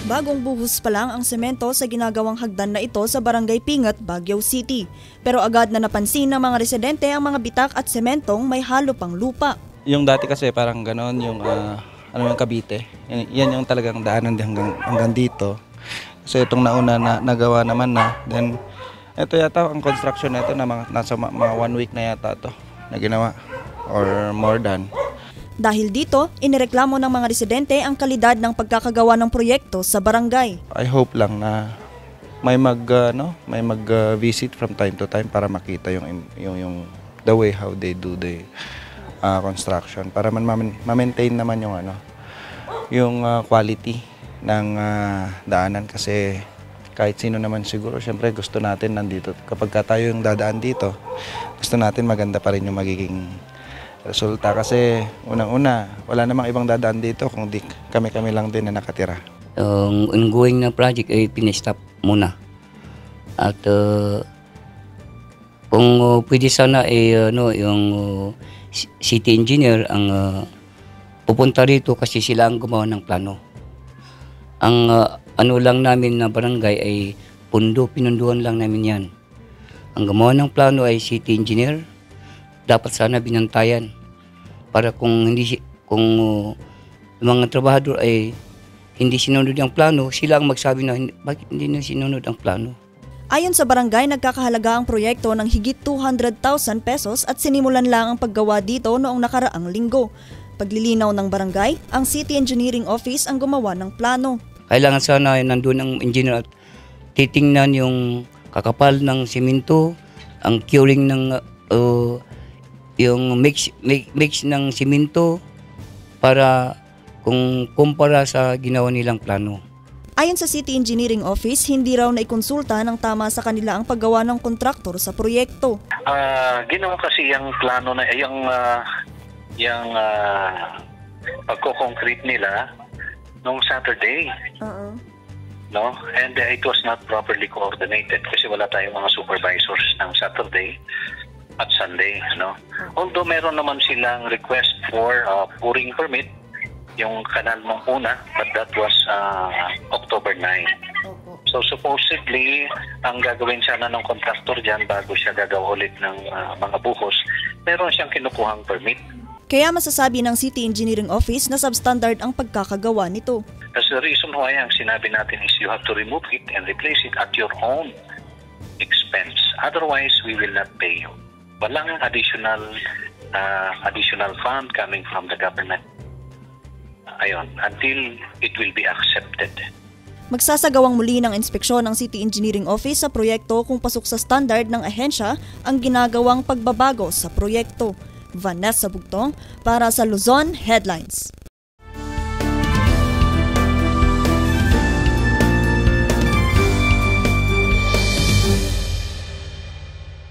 Bagong buhos pa lang ang semento sa ginagawang hagdan na ito sa Barangay Pingat, Baguio City. Pero agad na napansin ng mga residente ang mga bitak at sementong may halo pang lupa. Yung dati kasi parang gano'n, yung yung Cavite. Yan yung talagang daanan hanggang dito. So itong nauna na nagawa naman na. Then ito yata ang construction na ito na nasa mga 1 week na yata ito na ginawa or more than. Dahil dito, inireklamo ng mga residente ang kalidad ng pagkakagawa ng proyekto sa barangay. I hope lang na may mag-visit from time to time para makita yung the way how they do the construction para ma-maintain naman yung quality ng daanan kasi kahit sino naman siguro syempre gusto natin nandito kapag tayo yung dadaan dito gusto natin maganda pa rin yung magiging resulta kasi unang-una wala namang ibang dadaan dito kung di kami lang din na nakatira. Ongoing na project ay pinistop muna at kung pwede sana yung city engineer ang pupunta rito kasi sila ang gumawa ng plano. Ang lang namin na barangay ay pinunduhan lang namin yan. Ang gumawa ng plano ay city engineer. Dapat sana binantayan para kung mga trabahador ay hindi sinunod ang plano, sila ang magsabi na bakit hindi na sinunod ang plano. Ayon sa barangay, nagkakahalaga ang proyekto ng higit 200,000 pesos at sinimulan lang ang paggawa dito noong nakaraang linggo. Paglilinaw ng barangay, ang City Engineering Office ang gumawa ng plano. Kailangan sana nandun ang engineer at titingnan yung kakapal ng simento, ang curing ng yung mix ng simento para kung kumpara sa ginawa nilang plano. Ayon sa City Engineering Office, hindi raw naikonsulta ng tama sa kanila ang paggawa ng kontraktor sa proyekto. Ginawa kasi yung plano na yung pagko-concrete nila noong Saturday. No? And it was not properly coordinated kasi wala tayong mga supervisors ng Saturday at Sunday, no? Although meron naman silang request for pouring permit, yung kanal mong una, but that was October 9. So supposedly, ang gagawin sana ng contractor dyan bago siya gagawa ulit ng mga buhos, meron siyang kinukuhang permit. Kaya masasabi ng City Engineering Office na substandard ang pagkakagawa nito. That's the reason why ang sinabi natin is you have to remove it and replace it at your own expense. Otherwise, we will not pay you. Walang additional fund coming from the government. Ayon, until it will be accepted. Magsasagawang muli ng inspeksyon ng City Engineering Office sa proyekto kung pasok sa standard ng ahensya ang ginagawang pagbabago sa proyekto. Vanessa Bugtong para sa Luzon Headlines.